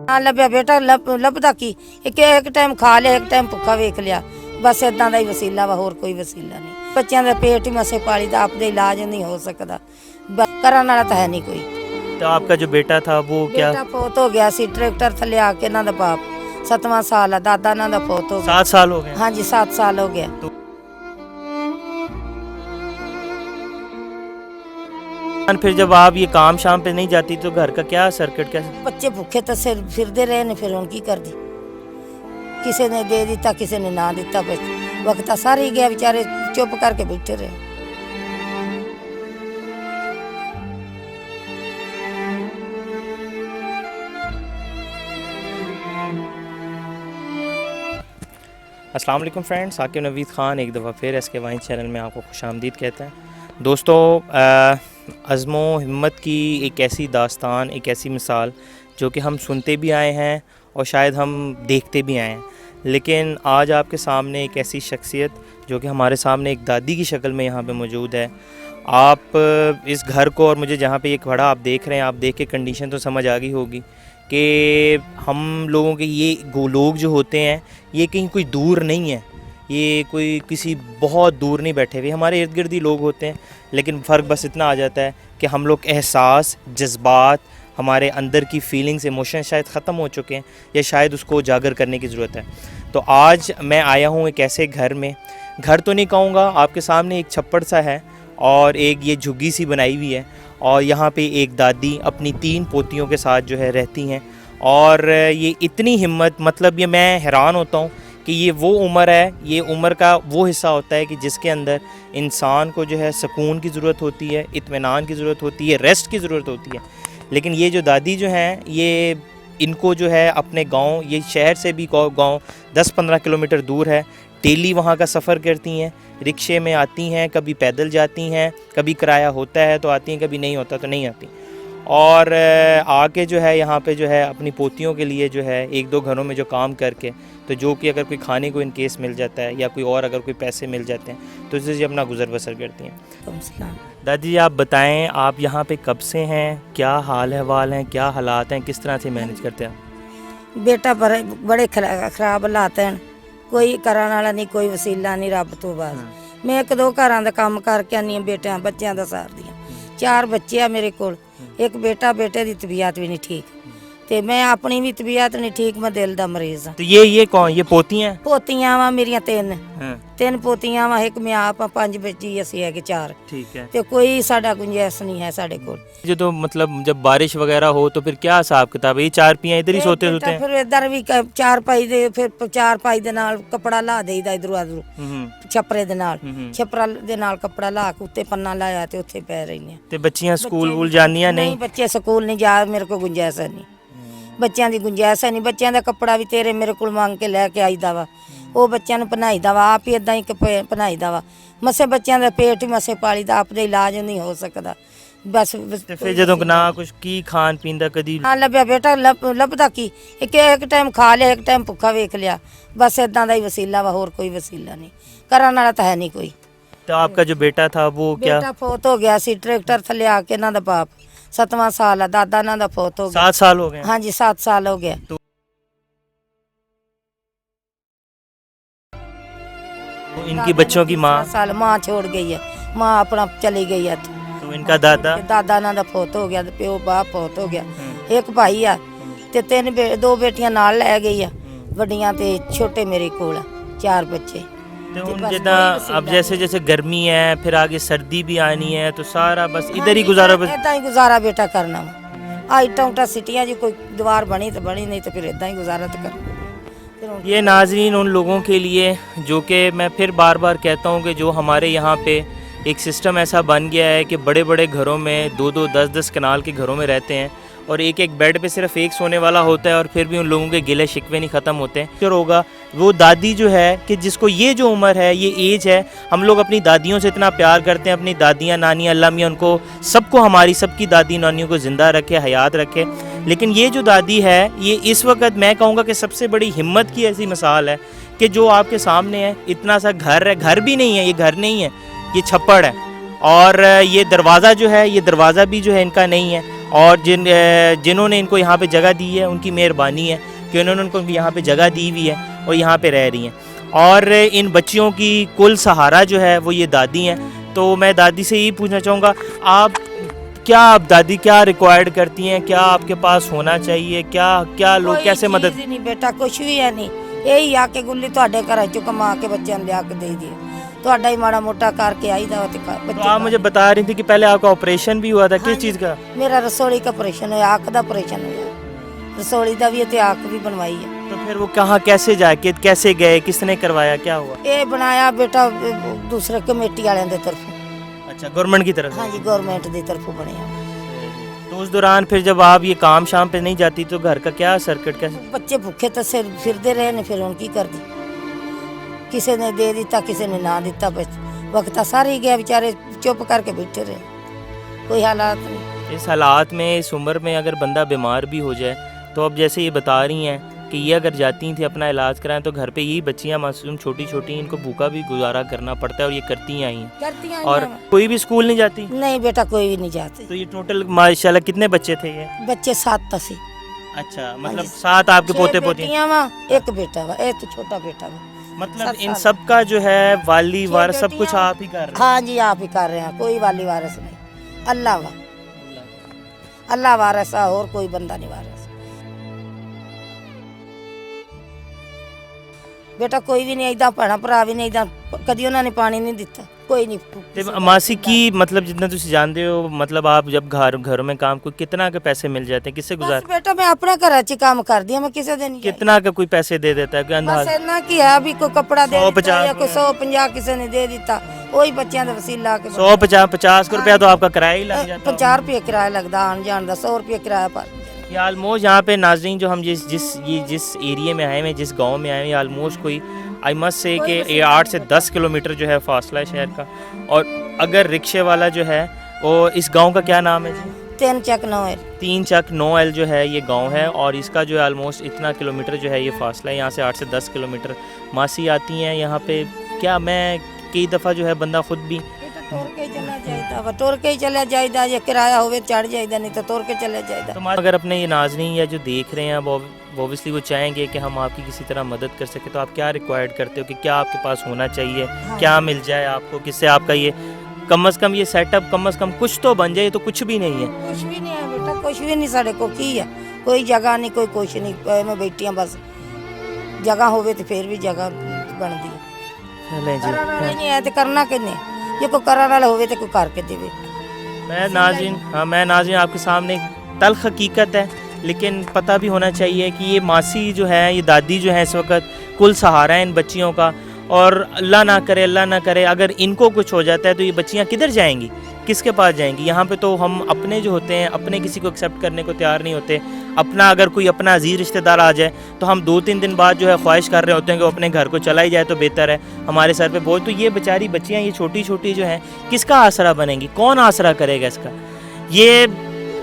हाँ लभ्या बेटा लभदा की एक टाइम खा लिया एक टाइम भुखा वेख लिया बस इदां दा ही वसीला वा होर कोई वसीला नहीं। बच्चों का पेट ही मसे पाली दा आपदे इलाज नहीं हो सकता करन वाला तो है नहीं कोई। तो आपका जो बेटा था वो क्या बेटा फौत हो गया सी ट्रैक्टर थले आके इन्हां दा बाप 7वां साल है दादा इन्हां दा फौत हो गया। 7 साल हो गए? हाँ जी 7 साल हो गया। फिर जब आप ये काम शाम पे नहीं जाती तो घर का क्या सर्किट कैसे? बच्चे भूखे तो सिर फिरते रहे ने फिर उन की कर दी किसी ने दे दिता किसी ने ना दिता बस वक्त सारे ही गया बेचारे चुप करके बैठे रहे। अस्सलाम वालेकुम फ्रेंड्स, साकिब नवीद ख़ान एक दफ़ा फिर एस के वाइन चैनल में आपको खुशामदीद कहते हैं। दोस्तों अज़्मो हिम्मत की एक ऐसी दास्तान, एक ऐसी मिसाल जो कि हम सुनते भी आए हैं और शायद हम देखते भी आए हैं, लेकिन आज आपके सामने एक ऐसी शख्सियत जो कि हमारे सामने एक दादी की शक्ल में यहाँ पे मौजूद है। आप इस घर को और मुझे जहाँ पे ये खड़ा आप देख रहे हैं, आप देख के कंडीशन तो समझ आ गई होगी कि हम लोगों के ये लोग जो होते हैं ये कहीं कोई दूर नहीं है, ये कोई किसी बहुत दूर नहीं बैठे हुए, हमारे इर्द गिर्द ही लोग होते हैं। लेकिन फ़र्क बस इतना आ जाता है कि हम लोग एहसास, जज्बात, हमारे अंदर की फीलिंग्स, इमोशन शायद ख़त्म हो चुके हैं या शायद उसको उजागर करने की ज़रूरत है। तो आज मैं आया हूँ एक ऐसे घर में, घर तो नहीं कहूँगा, आपके सामने एक छप्पड़ सा है और एक ये झुग्गी सी बनाई हुई है और यहाँ पे एक दादी अपनी 3 पोतियों के साथ जो है रहती हैं। और ये इतनी हिम्मत, मतलब ये मैं हैरान होता हूँ कि ये वो उम्र है, ये उम्र का वो हिस्सा होता है कि जिसके अंदर इंसान को जो है सुकून की ज़रूरत होती है, इत्मीनान की ज़रूरत होती है, रेस्ट की ज़रूरत होती है। लेकिन ये जो दादी जो हैं ये इनको जो है अपने गांव, ये शहर से भी गांव 10-15 किलोमीटर दूर है, डेली वहाँ का सफ़र करती हैं, रिक्शे में आती हैं, कभी पैदल जाती हैं, कभी किराया होता है तो आती हैं, कभी नहीं होता तो नहीं आती। और आके जो है यहाँ पे जो है अपनी पोतियों के लिए जो है 1-2 घरों में जो काम करके, तो जो कि अगर कोई खाने को इन केस मिल जाता है या कोई और अगर कोई पैसे मिल जाते हैं तो इससे अपना गुजर बसर करती हैं। दादी जी आप बताएं, आप यहाँ पे कब से हैं, क्या हाल अहवाल हैं, क्या हालात हैं, किस तरह से मैनेज करते हैं? बेटा बड़े खराब हालात हैं, कोई करन वाला नहीं, कोई वसीला नहीं रब तो बस। मैं 1-2 घरां दा काम करके आनी बेटियां बच्चों दा सार दी। 4 बच्चे आ मेरे कोल, एक बेटा, बेटे दी तबीयत भी नहीं ठीक ते मैं अपनी भी तबीयत नहीं ठीक, मैं दिल दा मरीज। तो ये कौन, ये पोतियां? पोतियां वा मेरियां 3 पोतियां वा, एक मैं आप 5 बच्ची असी है 4। ठीक है। ते कोई साडा गुंजाइश नहीं है साडे कोल। जो तो मतलब जब बारिश वगैरह हो तो फिर क्या हिसाब किताब है? ये 4 पियां इधर ही सोते हैं? फिर इधर भी 4 पाई दे, फिर 4 पाई दे नाल कपड़ा ला देईदा इधरों उधरों छपरे दे नाल, छपरा दे नाल कपड़ा ला के उत्ते पन्ना लाया ते उत्थे पै रही। ते बच्चियां स्कूल वूल जांदियां नहीं? बच्चे स्कूल नहीं जा, मेरे को गुंजाइश नहीं, बच्चों की गुंजाइश है नहीं। बच्चों का कपड़ा भी तेरे मेरे को मंग के लैके आईदा वा, वो बच्चों को पहनाई दा वा, आप ही इदा ही पहनाई दा वा, मसे बच्चों का पेट ही मसे पाली दा, आपदे इलाज नहीं हो सकता बस। फिर जदों ना कुछ की खान पीन दा कदी? हाँ लभ्या बेटा लभदा की एक टाइम खा लिया एक टाइम भुखा वेख लिया बस इदां दा ही वसीला वा, होर कोई वसीला नहीं, करन वाला तो है नहीं कोई। तो आपका जो बेटा था वो क्या? बेटा फौत हो गया सी ट्रैक्टर थले आके इन्हां दा बाप 7वां साल है, दादा इन्हां दा फौत हो गया। 7 साल हो गए? हाँ जी 7 साल हो गया। तो इनकी बच्चों की माँ? 7 साल माँ छोड़ गई है, माँ अपना चली गई है। तो इनका दादा? दादा इन्हां दा फौत हो गया, प्यो बाप फौत हो गया। एक भाई आ ते 2 बेटियां नाल लै गई है, वड्डियां ते छोटे मेरे कोल 4 बच्चे। तो जिदा अब जैसे जैसे गर्मी है फिर आगे सर्दी भी आनी है तो सारा बस इधर ही गुजारा? बस इदा ही गुजारा बेटा करना वा, इटा सिटियां जी कोई दीवार बनी तो बनी, नहीं तो फिर इदा ही गुजारा तो करना। ये नाज़रीन उन लोगों के लिए जो कि मैं फिर बार बार कहता हूँ कि जो हमारे यहाँ पे एक सिस्टम ऐसा बन गया है कि बड़े बड़े घरों में 2-2, 10-10 कनाल के घरों में रहते हैं और एक बेड पे सिर्फ एक सोने वाला होता है और फिर भी उन लोगों के गिले शिकवे नहीं ख़त्म होते हैं। फिर होगा वो दादी जो है कि जिसको ये जो उम्र है, ये एज है, हम लोग अपनी दादियों से इतना प्यार करते हैं, अपनी दादियाँ नानियाँ, अल्लाह मियाँ उनको सबको, हमारी सबकी दादी नानियों को ज़िंदा रखे, हयात रखे। लेकिन ये जो दादी है ये इस वक्त मैं कहूँगा कि सबसे बड़ी हिम्मत की ऐसी मिसाल है कि जो आपके सामने है, इतना सा घर है, घर भी नहीं है, ये घर नहीं है, ये छप्पड़ है और ये दरवाज़ा जो है, ये दरवाज़ा भी जो है इनका नहीं है और जिन्होंने इनको यहाँ पे जगह दी है उनकी मेहरबानी है कि उन्होंने उनको यहाँ पे जगह दी हुई है और यहाँ पे रह रही हैं। और इन बच्चियों की कुल सहारा जो है वो ये दादी हैं। तो मैं दादी से यही पूछना चाहूँगा, आप दादी क्या रिक्वायर्ड करती हैं, क्या आपके पास होना चाहिए, क्या लोग कैसे मदद? चीज़ नहीं बेटा, कुछ भी है नहीं, यही आके गुल्ली ਤੁਹਾਡੇ ਘਰਾਂ ਚੋਂ कमा के बच्चों ਨੂੰ ਲਿਆ के दे दिए, ਤੁਹਾਡਾ ही माड़ा मोटा करके आई था तो आप मुझे बता रही थी कि पहले आपका ऑपरेशन भी हुआ था, किस चीज़ का? मेरा रसोली का ऑपरेशन हुआ, आँख का ऑपरेशन हुआ, रसोली का भी है, आँख भी बनवाई है। तो फिर वो कहाँ कैसे जाके कैसे गए, किसने करवाया, क्या हुआ? ये बनाया बेटा दूसरे कमेटी वाले की तरफ। अच्छा, गवर्नमेंट की तरफ? हाँ जी, गवर्नमेंट की तरफ बनया। तो उस दौरान फिर जब आप ये काम शाम पे नहीं जाती तो घर का क्या सर्किट कैसे? बच्चे भूखे तो सिर फिरते रहे ने, फिर उनकी कर दी, किसी ने दे दिता, किसी ने ना दिता, बस वक्त सारे ही गया, बेचारे चुप करके बैठे रहे, कोई हालात नहीं। इस हालात में, इस उम्र में अगर बंदा बीमार भी हो जाए तो अब जैसे ये बता रही हैं कि ये अगर जाती थी अपना इलाज कराएं तो घर पे यही बच्चियां मासूम छोटी छोटी, इनको भूखा भी गुजारा करना पड़ता है और ये करती आई हैं। और कोई भी स्कूल नहीं जाती? नहीं बेटा, कोई भी नहीं जाते। तो ये टोटल माशाल्लाह कितने बच्चे थे ये? बच्चे 7 थे। अच्छा, मतलब 7 आपके पोते पोती? एक बेटा वा, एक तो छोटा बेटा वा। मतलब इन सब का जो है वाली वारस सब कुछ आप ही कर रहे हैं? हाँ जी, आप ही कर रहे हैं, कोई वाली वारस नहीं, अल्लाह वा, अल्लाह वारस है, और कोई बंदा नहीं वारस। बेटा कोई भी नहीं, इदा भैन भरा भी नहीं, इदा कभी उन्होंने पानी नहीं दिता, कोई नहीं। ते मासी की मतलब जितना तुम जानते हो, मतलब आप जब घरों में काम को कितना के पैसे मिल जाते हैं, किससे गुजार? बेटा मैं अपने घर च काम कर दिया, मैं किसी दिन कितना का कोई पैसे दे देता है? बस इतना की है, अभी कोई कपड़ा दे दिता या कोई 150 किसी ने दे दिता, वही बच्चों का वसीला के 150 रुपया तो आपका किराया ही लग जाता है। 50 रुपये किराया लगता आन जान का, 100 रुपये किराया पर। ये ऑलमोस्ट यहाँ पे नाजरीन जो हम जिस एरिया में आए हैं, जिस गांव में आए हैं, ऑलमोस्ट कोई आई मस्ट से कि ये 8 से 10 किलोमीटर जो है फासला है शहर का। और अगर रिक्शे वाला जो है वो, इस गांव का क्या नाम है जी? 3 चक 9 एल। 3 चक 9 एल जो है ये गांव है, और इसका जो है ऑलमोस्ट इतना किलोमीटर जो है ये फासला है, यहाँ से 8 से 10 किलोमीटर। मासी आती हैं यहाँ पे, क्या मैं कई दफ़ा जो है बंदा खुद भी टोर के चला जाएगा, टोर के ही चला जाएगा, ये किराया होवे चढ़ जाएगा, नहीं तो टोर के चले जाएगा। तो अगर अपने ये नाज़रीन या जो देख रहे हैं वो ऑब्वियसली वो चाहेंगे कि हम आपकी किसी तरह मदद कर सके, तो आप क्या रिक्वायर्ड करते हो कि क्या आपके पास होना चाहिए? हाँ। क्या मिल जाए आपको, किससे आपका ये कम से कम ये सेटअप कम से कम कुछ तो बन जाए? तो कुछ भी नहीं है, कुछ भी नहीं है बेटा, कुछ भी नहीं साढ़े को की है, कोई जगह नहीं, कोई कुछ नहीं, मैं बैठी हूँ बस, जगह होवे तो फिर भी जगह बनती है, नहीं है तो करना कि नहीं, ये कोई करने वाला होवे तो कोई करके देवे। मैं नाज़रीन आपके सामने तल्ख हकीकत है, लेकिन पता भी होना चाहिए कि ये मासी जो है, ये दादी जो है, इस वक्त कुल सहारा है इन बच्चियों का। और अल्लाह ना करे अगर इनको कुछ हो जाता है तो ये बच्चियाँ किधर जाएंगी, किसके पास जाएंगी? यहाँ पे तो हम अपने जो होते हैं, अपने किसी को एक्सेप्ट करने को तैयार नहीं होते। अपना अगर कोई अपना अजीज़ रिश्तेदार आ जाए तो हम 2-3 दिन बाद जो है ख्वाहिश कर रहे होते हैं कि वो अपने घर को चला ही जाए तो बेहतर है, हमारे सर पे बोझ। तो ये बेचारी बच्चियाँ, ये छोटी छोटी जो हैं, किसका आसरा बनेंगी? कौन आसरा करेगा इसका? ये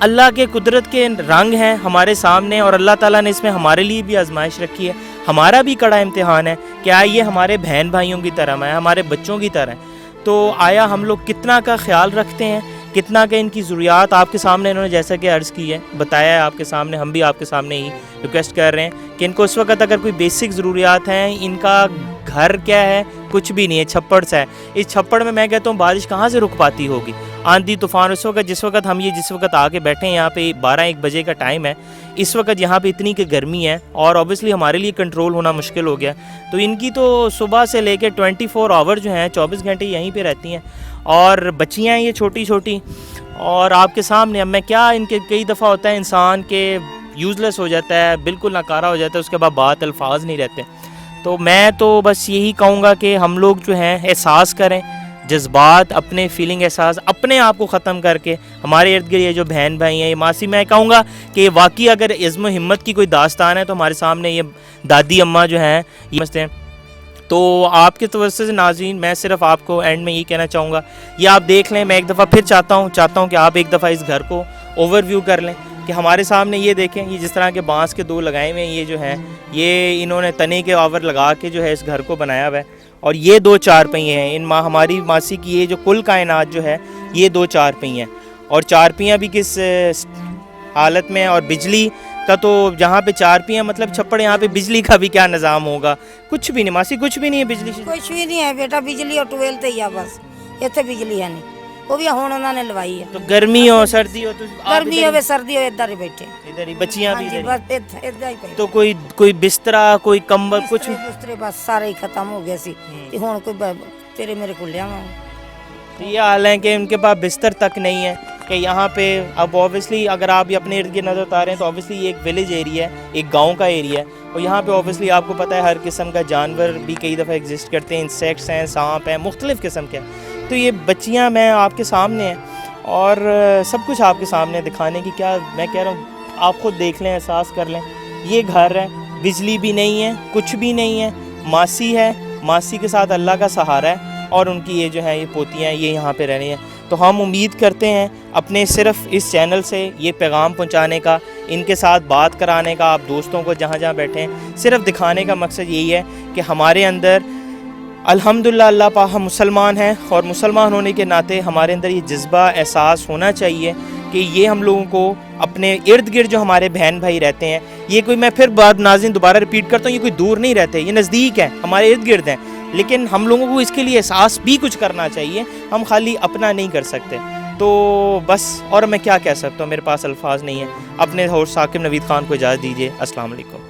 अल्लाह के कुदरत के रंग हैं हमारे सामने, और अल्लाह ताला ने इसमें हमारे लिए भी आजमाइश रखी है, हमारा भी कड़ा इम्तिहान है। क्या ये हमारे बहन भाइयों की तरह है, हमारे बच्चों की तरह है? तो आया हम लोग कितना का ख्याल रखते हैं, कितना का इनकी ज़रूरियात आपके सामने इन्होंने जैसा कि अर्ज़ की है, बताया है आपके सामने, हम भी आपके सामने ही रिक्वेस्ट कर रहे हैं कि इनको इस वक्त अगर कोई बेसिक ज़रूरियात हैं, इनका घर क्या है, कुछ भी नहीं है, छप्पड़ सा है। इस छप्पड़ में मैं कहता हूँ बारिश कहाँ से रुक पाती होगी? आंधी तूफान, जिस वक्त हम जिस वक्त आके बैठे हैं यहाँ पे 12-1 बजे का टाइम है, इस वक्त यहाँ पे इतनी की गर्मी है और ऑब्वियसली हमारे लिए कंट्रोल होना मुश्किल हो गया। तो इनकी तो सुबह से लेके 24 आवर जो हैं, 24 घंटे यहीं पे रहती हैं, और बच्चियाँ हैं ये छोटी छोटी। और आपके सामने अब मैं क्या, इनके कई दफ़ा होता है इंसान के यूज़लेस हो जाता है, बिल्कुल नाकारा हो जाता है, उसके बाद बात अल्फाज नहीं रहते। तो मैं तो बस यही कहूँगा कि हम लोग जो हैं एहसास करें, जज्बात, अपने फीलिंग, एहसास अपने आप को ख़त्म करके हमारे इर्द गिर्द ये जो बहन भाई हैं, ये मासी, मैं कहूँगा कि वाकई अगर इज़्म हिम्मत की कोई दास्तान है तो हमारे सामने ये दादी अम्मा जो हैं ये समझते हैं। तो आपके तवज्जो से नाज़रीन मैं सिर्फ आपको एंड में यही कहना चाहूँगा, ये आप देख लें। मैं एक दफ़ा फिर चाहता हूँ कि आप एक दफ़ा इस घर को ओवरव्यू कर लें कि हमारे सामने ये देखें, ये जिस तरह के बांस के 2 लगाए हुए हैं, ये जो हैं ये इन्होंने तने के आवर लगा के जो है इस घर को बनाया हुआ है। और ये 2 चारपहिए हैं हमारी मासी की, ये जो कुल कायनात जो है ये 2 चारपहिए हैं। और चारपहियाँ भी किस हालत में है। और बिजली का तो जहाँ पे 4 पी है मतलब छप्पड़, यहाँ पे बिजली का भी क्या निज़ाम होगा? कुछ भी नहीं मासी, कुछ भी नहीं है बिजली। कुछ भी नहीं है बेटा, बिजली और ट्यूबवेल ते ही आ बस, इतने बिजली है नहीं, वो भी हुण उन्होंने लवाई है। तो गर्मी हो सर्दी हो तो आप गर्मी हो सर्दी हो इधर ही बैठे, इधर ही, बच्चियाँ भी हाँ जी, इधर ही। बस इधर ही पए। तो कोई बिस्तरा, कोई कंबल, कुछ बिस्तरे बस सारे ही खत्म हो गए सी ते हुण कोई तेरे मेरे को लिया। तो ये हाल है कि उनके पास बिस्तर तक नहीं है कि यहाँ पे। अब ऑब्वियसली अगर आप ये अपने इर्द गिर्द नज़र उतारें हैं तो ऑब्वियसली ये एक विलेज एरिया है, एक गांव का एरिया है, और यहाँ पे ऑब्वियसली आपको पता है हर किस्म का जानवर भी कई दफ़ा एग्जिस्ट करते हैं, इंसेक्ट्स हैं, सांप हैं, मुख्तलिफ़ किस्म के। तो ये बच्चियाँ मैं आपके सामने हैं और सब कुछ आपके सामने दिखाने की क्या मैं कह रहा हूँ, आप खुद देख लें, एहसास कर लें। ये घर है, बिजली भी नहीं है, कुछ भी नहीं है, मासी है, मासी के साथ अल्लाह का सहारा है, और उनकी ये जो है ये पोतियाँ ये यहाँ पे रह रही हैं। तो हम उम्मीद करते हैं अपने सिर्फ इस चैनल से ये पैगाम पहुँचाने का, इनके साथ बात कराने का, आप दोस्तों को जहाँ जहाँ बैठे हैं सिर्फ दिखाने का मकसद यही है कि हमारे अंदर अल्हम्दुलिल्लाह अल्लाह पाक हम मुसलमान हैं, और मुसलमान होने के नाते हमारे अंदर ये जज्बा एहसास होना चाहिए कि ये हम लोगों को अपने इर्द गिर्द जो हमारे बहन भाई रहते हैं, ये कोई, मैं फिर बात नाज़रीन दोबारा रिपीट करता हूँ, ये कोई दूर नहीं रहते, ये नज़दीक हैं, हमारे इर्द गिर्द हैं, लेकिन हम लोगों को इसके लिए एहसास भी कुछ करना चाहिए, हम खाली अपना नहीं कर सकते। तो बस, और मैं क्या कह सकता हूँ, मेरे पास अल्फाज नहीं है। अपने होस्ट साकिब नवीद खान को इजाज़त दीजिए। अस्सलाम वालेकुम।